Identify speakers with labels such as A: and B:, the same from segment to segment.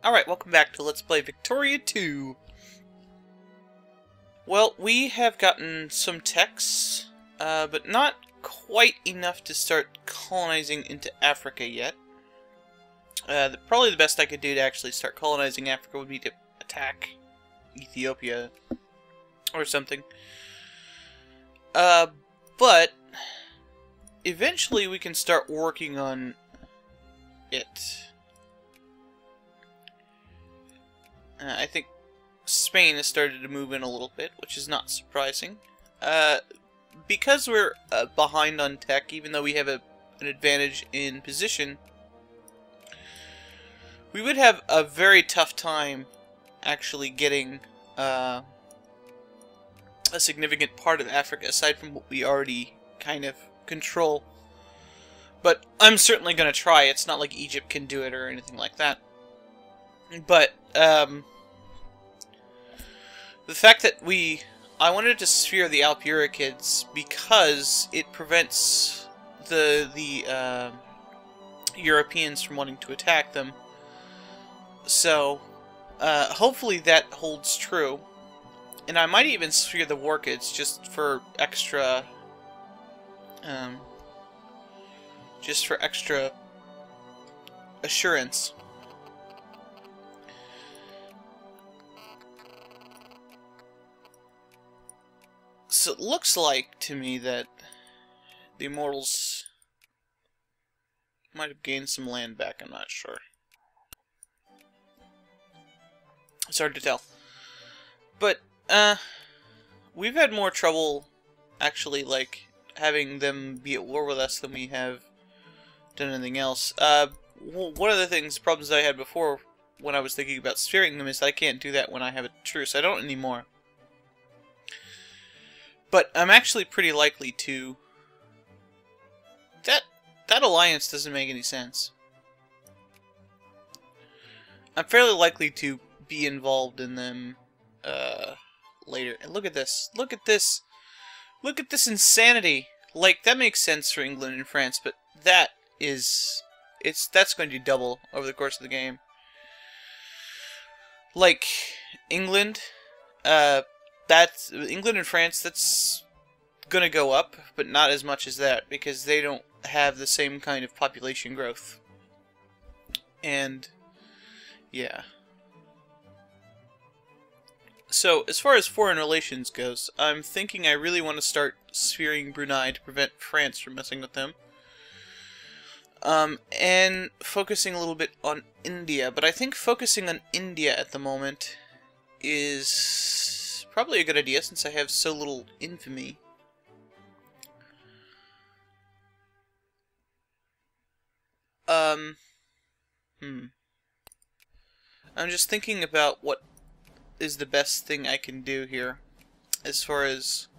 A: Alright, welcome back to Let's Play Victoria 2. Well, we have gotten some techs, but not quite enough to start colonizing into Africa yet. Probably the best I could do to actually start colonizing Africa would be to attack Ethiopia or something. But eventually we can start working on it. I think Spain has started to move in a little bit, which is not surprising. Because we're behind on tech, even though we have an advantage in position, we would have a very tough time actually getting a significant part of Africa, aside from what we already kind of control. But I'm certainly going to try. It's not like Egypt can do it or anything like that. But, the fact that I wanted to sphere the Alpura kids because it prevents the Europeans from wanting to attack them. So, hopefully that holds true. And I might even sphere the war kids just for extra, assurance. So it looks like to me that the Immortals might have gained some land back, I'm not sure. It's hard to tell. But, we've had more trouble actually, like, having them be at war with us than we have done anything else. One of the problems I had before when I was thinking about sphering them is that I can't do that when I have a truce. I don't anymore. But I'm actually pretty likely to... That alliance doesn't make any sense. I'm fairly likely to be involved in them later. And look at this. Look at this. Look at this insanity. Like, that makes sense for England and France, but that's going to double over the course of the game. Like, England, England and France, that's gonna go up, but not as much as that, because they don't have the same kind of population growth. And, yeah. So, as far as foreign relations goes, I'm thinking I really want to start sphering Brunei to prevent France from messing with them. And focusing a little bit on India, but I think focusing on India at the moment is probably a good idea since I have so little infamy. I'm just thinking about what is the best thing I can do here as far as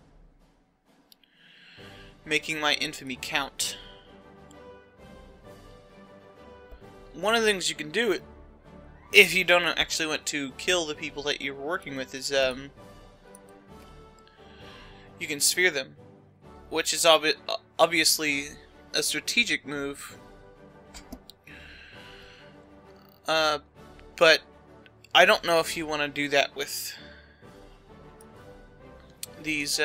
A: making my infamy count. One of the things you can do if you don't actually want to kill the people that you're working with is you can sphere them, which is obviously a strategic move. But I don't know if you want to do that with these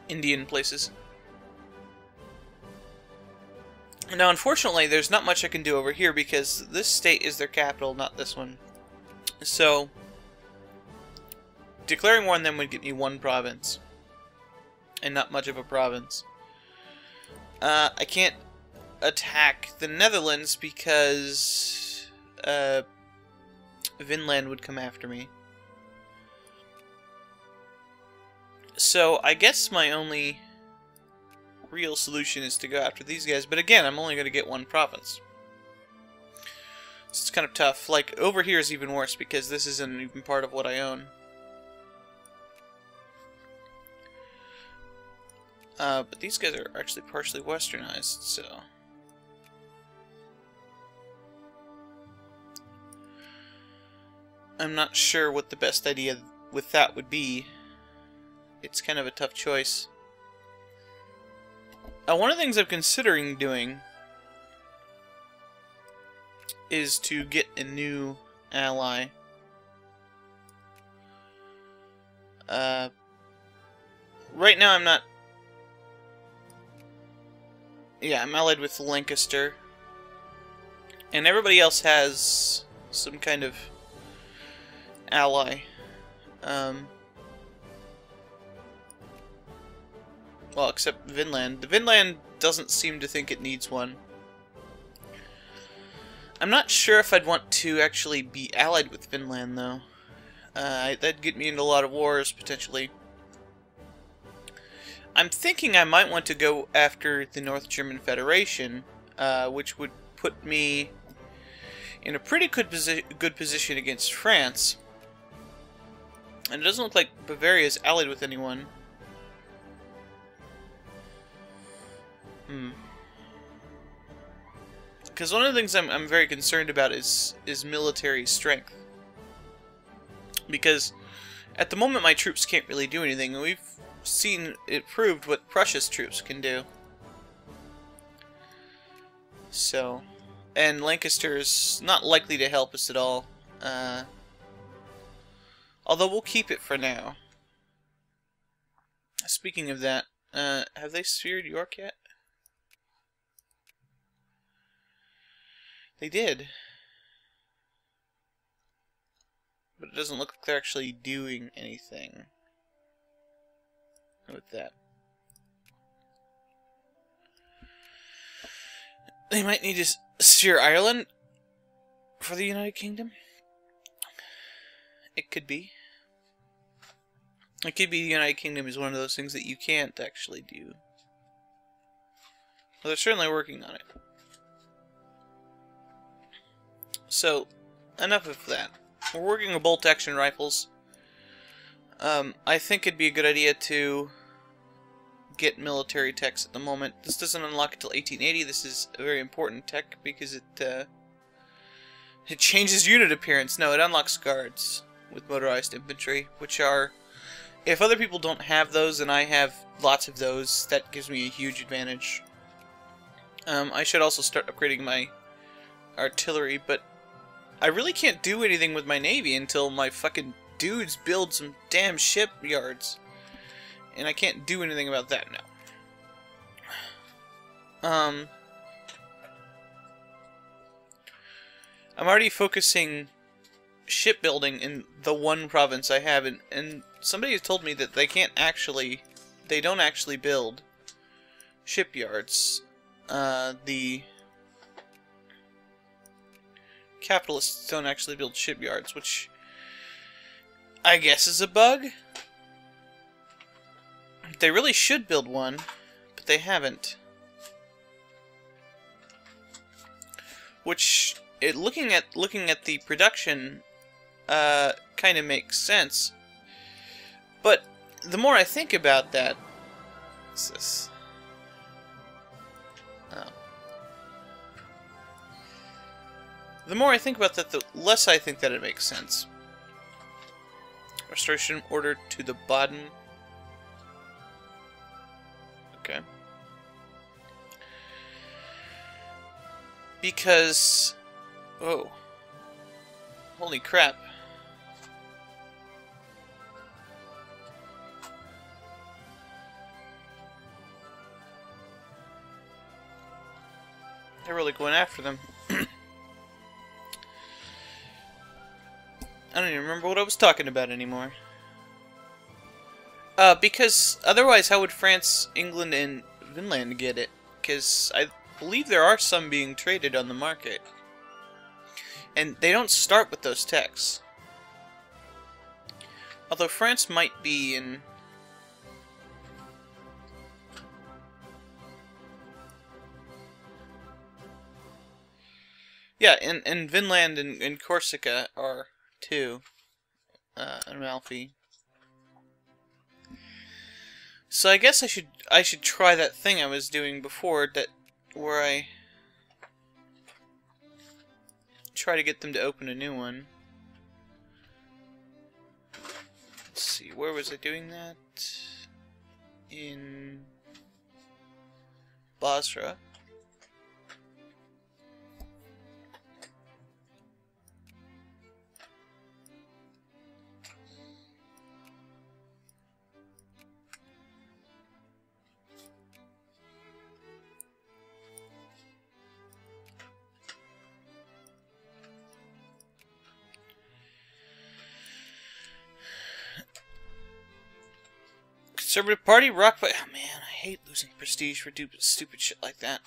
A: Indian places. Now, unfortunately, there's not much I can do over here because this state is their capital, not this one. So, declaring war on them would get me one province, and not much of a province. I can't attack the Netherlands because Vinland would come after me. So I guess my only real solution is to go after these guys, but again, I'm only going to get one province. So it's kind of tough. Like, over here is even worse because this isn't even part of what I own. But these guys are actually partially westernized, so... I'm not sure what the best idea with that would be. It's kind of a tough choice. One of the things I'm considering doing is to get a new ally. Right now I'm not... Yeah, I'm allied with Lancaster. And everybody else has some kind of ally. Well, except Vinland. The Vinland doesn't seem to think it needs one. I'm not sure if I'd want to actually be allied with Vinland, though. That'd get me into a lot of wars, potentially. I'm thinking I might want to go after the North German Federation, which would put me in a pretty good position against France. And it doesn't look like Bavaria is allied with anyone. Because one of the things I'm very concerned about is military strength. Because at the moment my troops can't really do anything, and we've seen it proved what Prussia's troops can do. So, and Lancaster's not likely to help us at all. Although we'll keep it for now. Speaking of that, have they sphered York yet? They did. But it doesn't look like they're actually doing anything with that. They might need to sphere Ireland for the United Kingdom. It could be. It could be the United Kingdom is one of those things that you can't actually do. Well, they're certainly working on it. So, enough of that. We're working with bolt-action rifles. I think it'd be a good idea to get military techs at the moment. This doesn't unlock until 1880. This is a very important tech because it changes unit appearance. No, it unlocks guards with motorized infantry, which are... If other people don't have those and I have lots of those, that gives me a huge advantage. I should also start upgrading my artillery, but I really can't do anything with my navy until my fucking dudes build some damn shipyards. And I can't do anything about that now. I'm already focusing shipbuilding in the one province I have, and somebody has told me that they don't actually build shipyards. The capitalists don't actually build shipyards, which I guess is a bug. They really should build one, but they haven't. Which, looking at the production, kind of makes sense. But the more I think about that, what's this? Oh. The more I think about that, the less I think that it makes sense. Restoration order to the Baden. Okay. Because... Whoa. Holy crap. They're really going after them. I don't even remember what I was talking about anymore. Because otherwise how would France, England, and Finland get it? Because I believe there are some being traded on the market. And they don't start with those techs. Although France might be in... Yeah, and Vinland and Corsica are too. Amalfi. So I guess I should try that thing I was doing before, where I try to get them to open a new one. Let's see, where was I doing that? In Basra. Conservative Party, rock fight. Oh man, I hate losing prestige for stupid shit like that.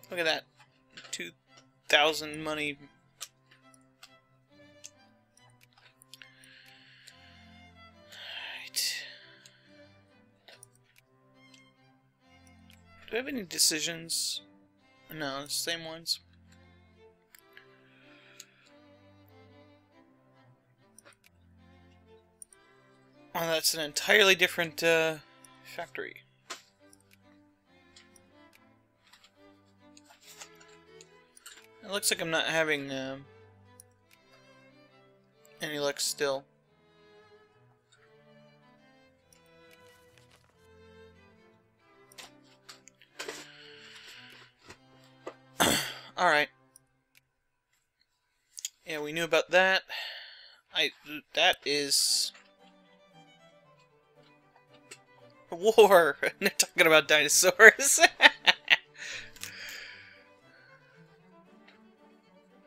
A: Look at that. 2,000 money. Alright. Do I have any decisions? No, it's the same ones. Oh, that's an entirely different factory. It looks like I'm not having any luck still. Alright. Yeah, we knew about that. That is... war! They're talking about dinosaurs.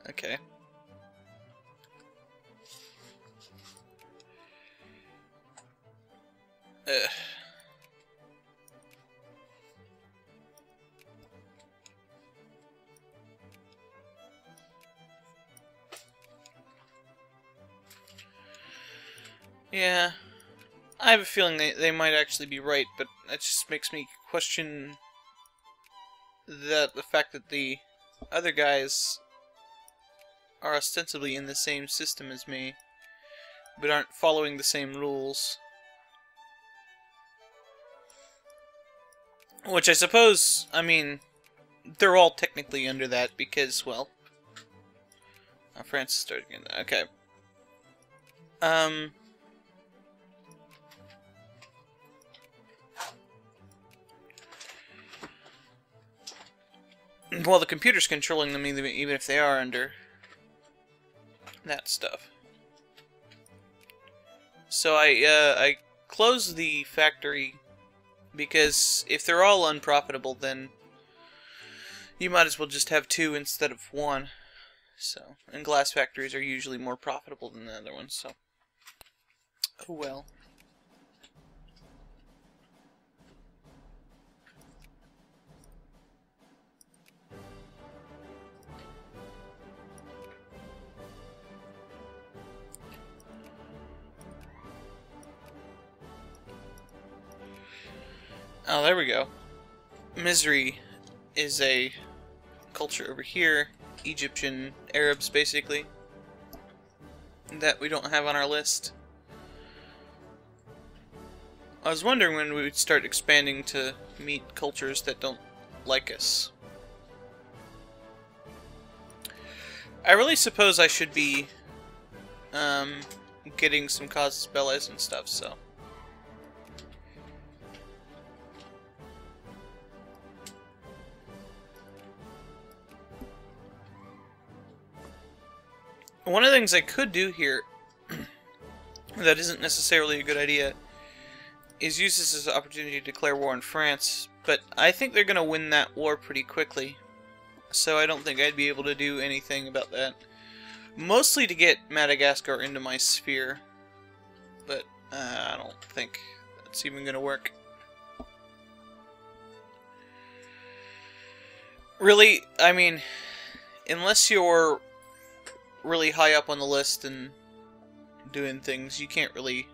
A: Okay. Ugh. Yeah. I have a feeling they might actually be right, but that just makes me question the fact that the other guys are ostensibly in the same system as me, but aren't following the same rules. Which I suppose, I mean, they're all technically under that because, well... Oh, France is starting again. Okay. Well, the computer's controlling them even if they are under that stuff. So I closed the factory because if they're all unprofitable, then you might as well just have two instead of one. So, and glass factories are usually more profitable than the other ones, so oh well. Oh, there we go. Misery is a culture over here. Egyptian Arabs, basically. That we don't have on our list. I was wondering when we would start expanding to meet cultures that don't like us. I really suppose I should be getting some casus bellis and stuff, so... One of the things I could do here that isn't necessarily a good idea is use this as an opportunity to declare war on France, but I think they're going to win that war pretty quickly, so I don't think I'd be able to do anything about that. Mostly to get Madagascar into my sphere, but I don't think that's even going to work. Really, I mean, unless you're really high up on the list and doing things, you can't really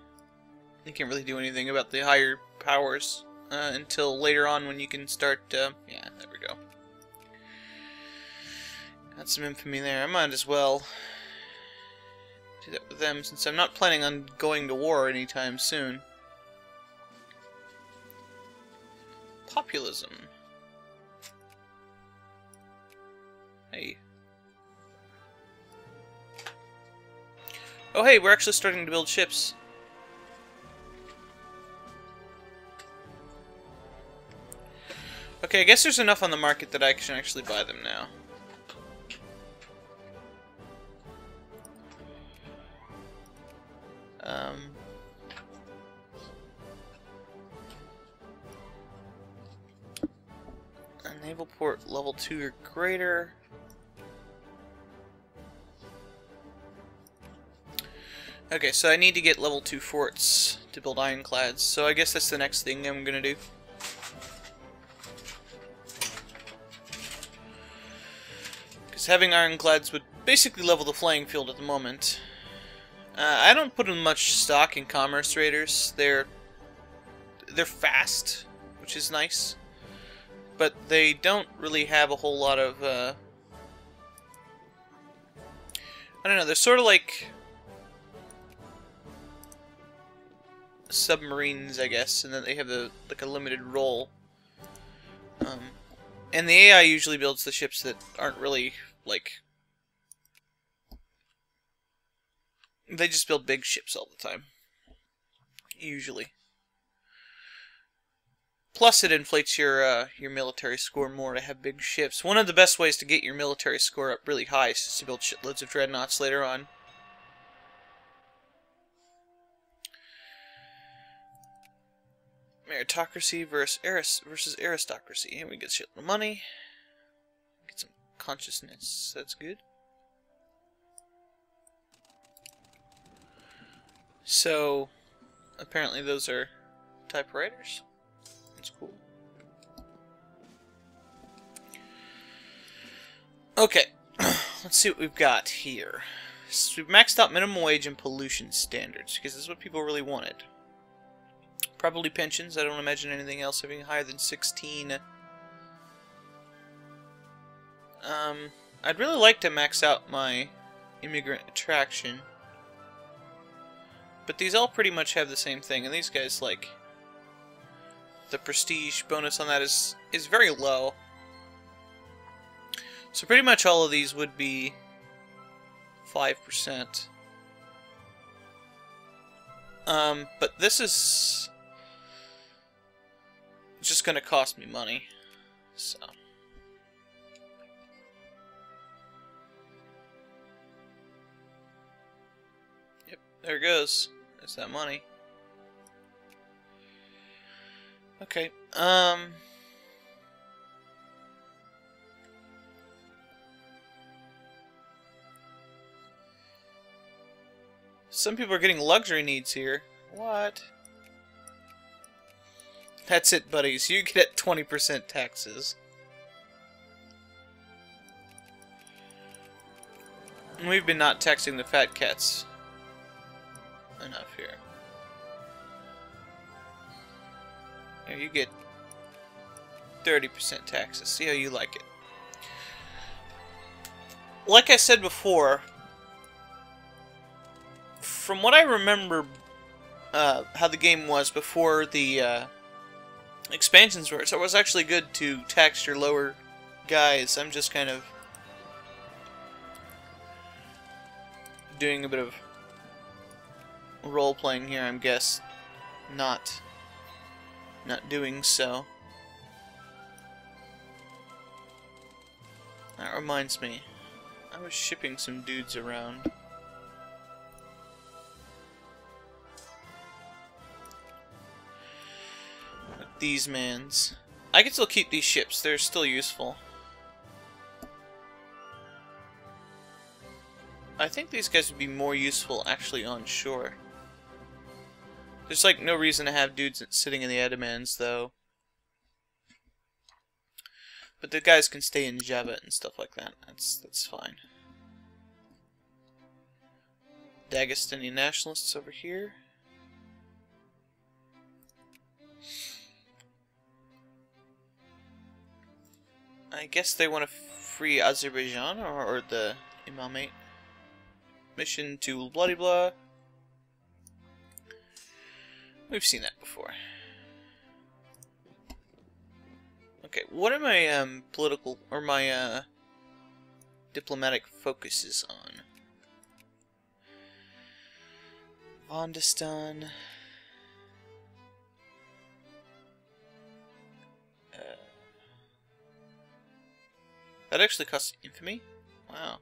A: do anything about the higher powers until later on when you can start. Yeah, there we go. Got some infamy there. I might as well do that with them since I'm not planning on going to war anytime soon. Populism. Hey. Oh hey, we're actually starting to build ships. Okay, I guess there's enough on the market that I can actually buy them now. A naval port level 2 or greater. Okay, so I need to get level 2 forts to build ironclads, so I guess that's the next thing I'm gonna do. Because having ironclads would basically level the playing field at the moment. I don't put in much stock in commerce raiders. They're fast, which is nice, but they don't really have a whole lot of I don't know, they're sort of like submarines, I guess, and then they have like a limited role. And the AI usually builds the ships that aren't really like, they just build big ships all the time, usually. Plus, it inflates your military score more to have big ships. One of the best ways to get your military score up really high is just to build shitloads of dreadnoughts later on. Meritocracy versus aristocracy. And we get shitload of money. Get some consciousness. That's good. So, apparently those are typewriters. That's cool. Okay, let's see what we've got here. So we've maxed out minimum wage and pollution standards, because this is what people really wanted. Probably pensions. I don't imagine anything else having higher than 16. I'd really like to max out my immigrant attraction. But these all pretty much have the same thing, and these guys, like, the prestige bonus on that is very low. So pretty much all of these would be 5%. But this is just going to cost me money, so. Yep, there it goes. There's that money. Okay, some people are getting luxury needs here. What? That's it, buddies. You get 20% taxes. We've been not taxing the fat cats enough here. Here, you get 30% taxes. See how you like it. Like I said before, from what I remember how the game was before the expansions were, so it was actually good to tax your lower guys. I'm just kind of doing a bit of role-playing here, I guess. Not doing so. That reminds me, I was shipping some dudes around. These mans. I can still keep these ships, they're still useful. I think these guys would be more useful actually on shore. There's like no reason to have dudes sitting in the Edamans though. But the guys can stay in Java and stuff like that. That's fine. Dagestani nationalists over here. I guess they want to free Azerbaijan or the Imamate. Mission to bloody blah. We've seen that before. Okay, what are my political or my diplomatic focuses on? Vondistan. That actually costs infamy? Wow.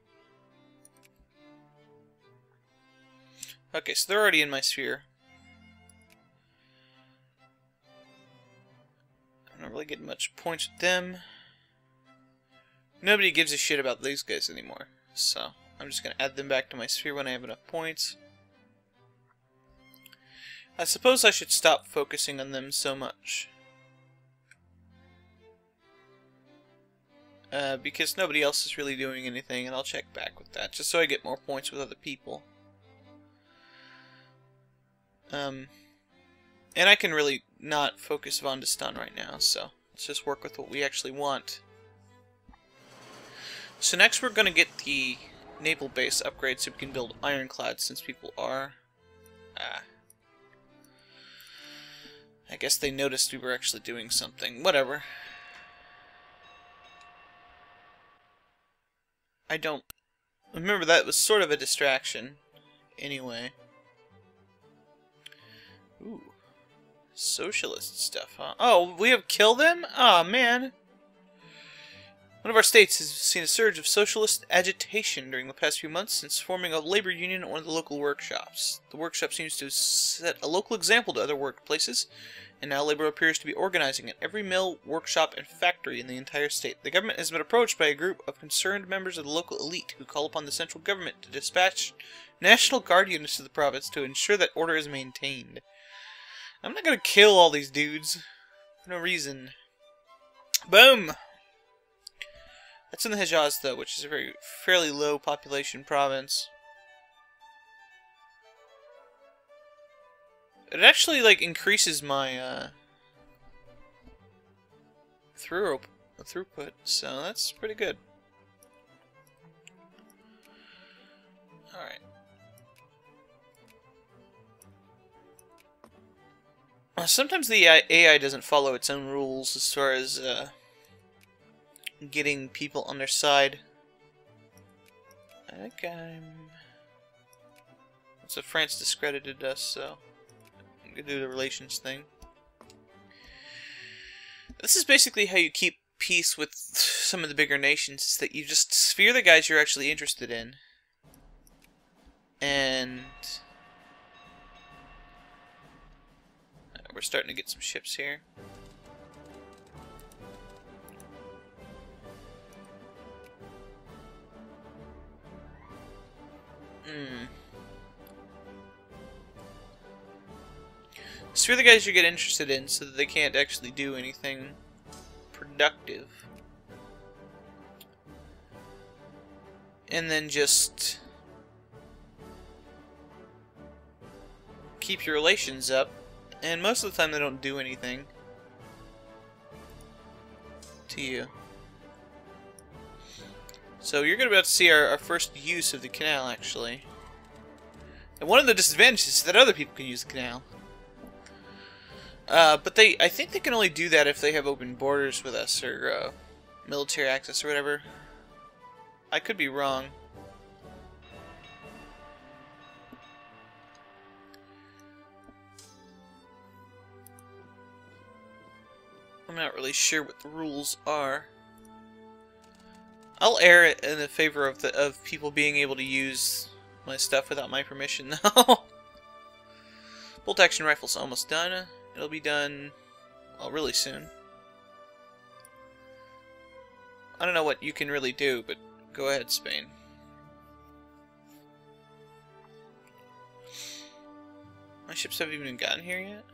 A: Okay, so they're already in my sphere. I'm not really getting much points with them. Nobody gives a shit about these guys anymore, so I'm just going to add them back to my sphere when I have enough points. I suppose I should stop focusing on them so much. Because nobody else is really doing anything, and I'll check back with that, just so I get more points with other people. And I can really not focus Vondistan right now, so let's just work with what we actually want. So next we're going to get the naval base upgrade so we can build ironclads, since people are... I guess they noticed we were actually doing something. Whatever. I don't... Remember, that was sort of a distraction. Anyway. Ooh. Socialist stuff, huh? Oh, we have killed them? Oh, man. One of our states has seen a surge of socialist agitation during the past few months since forming a labor union at one of the local workshops. The workshop seems to set a local example to other workplaces, and now labor appears to be organizing at every mill, workshop, and factory in the entire state. The government has been approached by a group of concerned members of the local elite who call upon the central government to dispatch National Guard units to the province to ensure that order is maintained. I'm not gonna kill all these dudes for no reason. Boom! That's in the Hejaz, though, which is a fairly low population province. It actually, like, increases my, throughput, so that's pretty good. Alright. Sometimes the AI doesn't follow its own rules as far as, getting people on their side. I think so France discredited us, so I'm gonna do the relations thing. This is basically how you keep peace with some of the bigger nations, is that you just sphere the guys you're actually interested in. And we're starting to get some ships here. Sphere the guys you get interested in so that they can't actually do anything productive. And then just keep your relations up. And most of the time they don't do anything to you. So you're going to be able to see our first use of the canal, actually. And one of the disadvantages is that other people can use the canal. But I think they can only do that if they have open borders with us, or military access or whatever. I could be wrong. I'm not really sure what the rules are. I'll err in the favor of people being able to use my stuff without my permission, though. Bolt action rifle's almost done. It'll be done, well, really soon. I don't know what you can really do, but go ahead, Spain. My ships haven't even gotten here yet.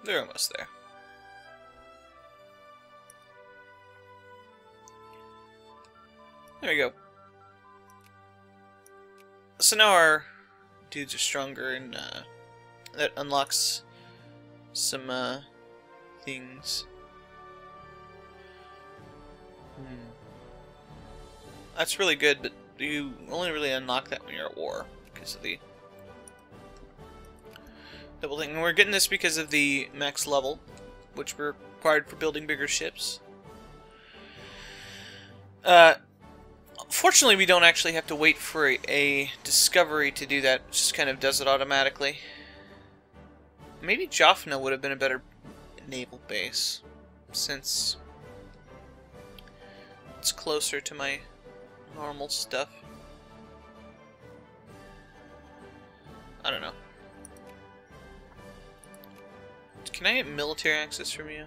A: They're almost there. There we go. So now our dudes are stronger, and that unlocks some things. That's really good, but you only really unlock that when you're at war because of the double thing. And we're getting this because of the max level, which we're required for building bigger ships. Fortunately, we don't actually have to wait for a discovery to do that. It just kind of does it automatically. Maybe Jaffna would have been a better naval base, since it's closer to my normal stuff. I don't know. Can I get military access from you?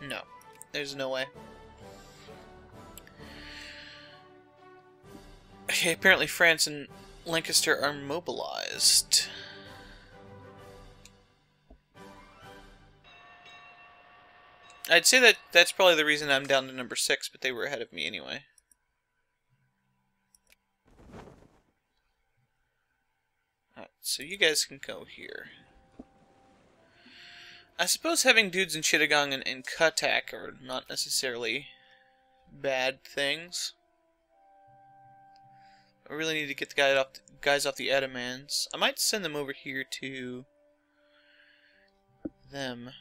A: No. There's no way. Okay, apparently France and Lancaster are mobilized. I'd say that that's probably the reason I'm down to number 6, but they were ahead of me anyway. Alright, so you guys can go here. I suppose having dudes in Chittagong and Cuttack are not necessarily bad things. I really need to get the guys off the Ottomans. I might send them over here to them.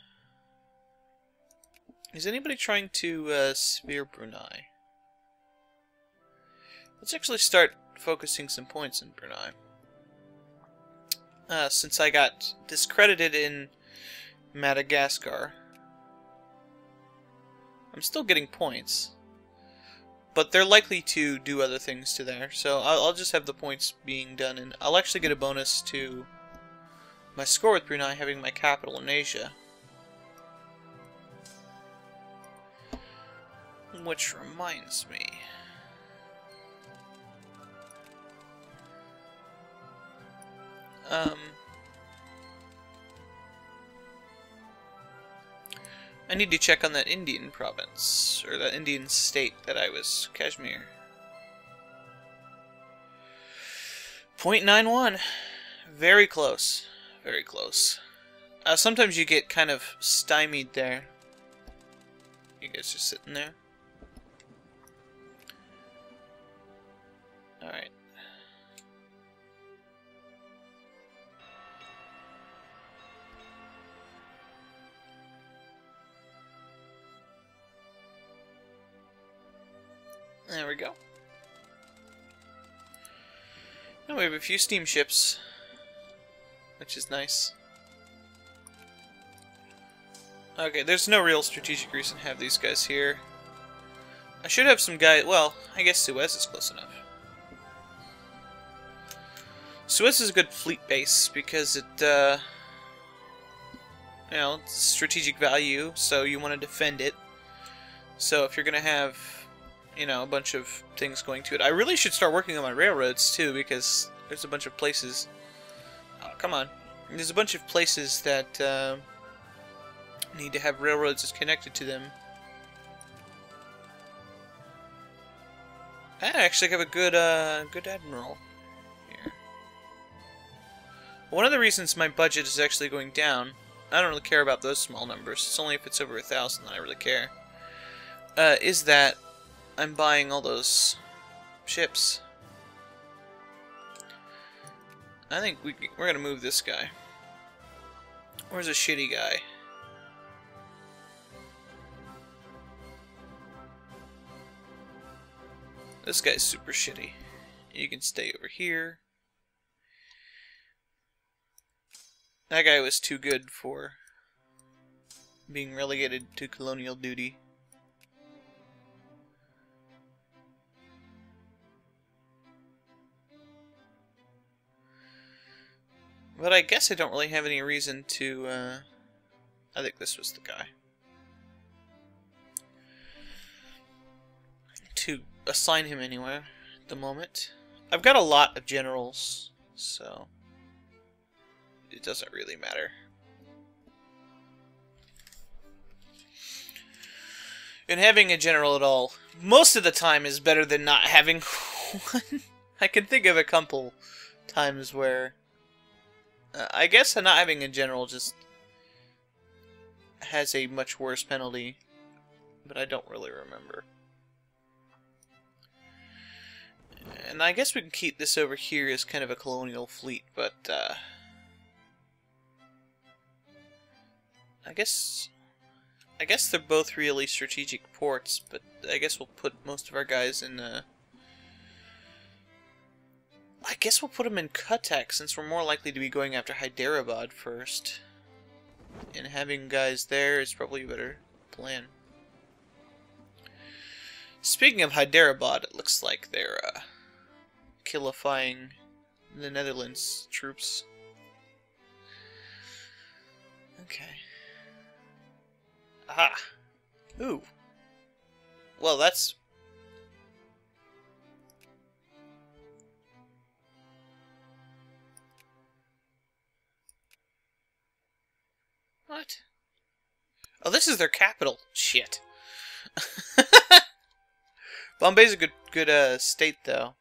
A: Is anybody trying to sphere Brunei? Let's actually start focusing some points in Brunei. Since I got discredited in Madagascar, I'm still getting points. But they're likely to do other things to there, so I'll just have the points being done, and I'll actually get a bonus to my score with Brunei having my capital in Asia. Which reminds me. I need to check on that Indian province, or that Indian state that I was, Kashmir. 0.91. Very close. Very close. Sometimes you get kind of stymied there. You guys just sitting there. Alright. There we go. Now we have a few steamships, which is nice. Okay, there's no real strategic reason to have these guys here. I should have some guys. Well, I guess Suez is close enough. Suez is a good fleet base because it, you know, it's strategic value, so you want to defend it. So if you're gonna have, you know, a bunch of things going to it. I really should start working on my railroads, too, because there's a bunch of places... Oh, come on. There's a bunch of places that need to have railroads connected to them. I actually have a good, good admiral here. One of the reasons my budget is actually going down, I don't really care about those small numbers, it's only if it's over 1,000 that I really care, is that I'm buying all those ships. I think we're gonna move this guy. Where's a shitty guy? This guy's super shitty. You can stay over here. That guy was too good for being relegated to colonial duty. But I guess I don't really have any reason to, I think this was the guy. To assign him anywhere at the moment. I've got a lot of generals, so it doesn't really matter. And having a general at all, most of the time, is better than not having one. I can think of a couple times where I guess not having a general just has a much worse penalty, but I don't really remember. And I guess we can keep this over here as kind of a colonial fleet, but I guess I guess they're both really strategic ports, but I guess we'll put most of our guys in, I guess we'll put them in Cuttack, since we're more likely to be going after Hyderabad first. And having guys there is probably a better plan. Speaking of Hyderabad, it looks like they're, killifying the Netherlands troops. Okay. Aha! Ooh. Well, that's... What? Oh, this is their capital. Shit. Bombay's a good state, though.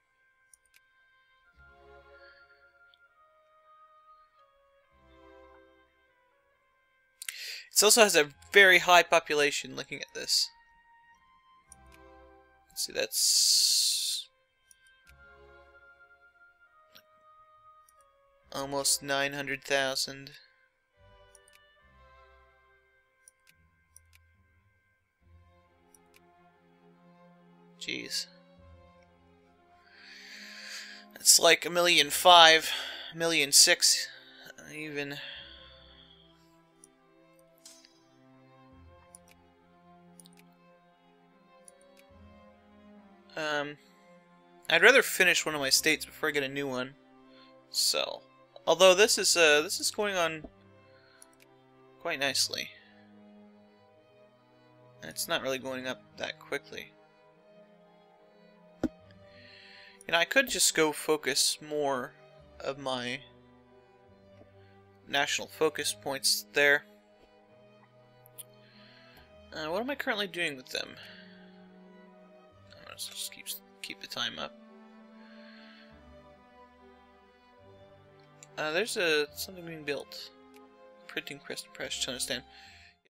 A: It also has a very high population, looking at this. Let's see, that's... almost 900,000. Jeez. It's like 1,500,000, 1,600,000, even. I'd rather finish one of my states before I get a new one. So, although this is going on quite nicely, and it's not really going up that quickly. You know, I could just go focus more of my national focus points there. What am I currently doing with them? Let's just keep the time up. There's something being built. Printing press to understand.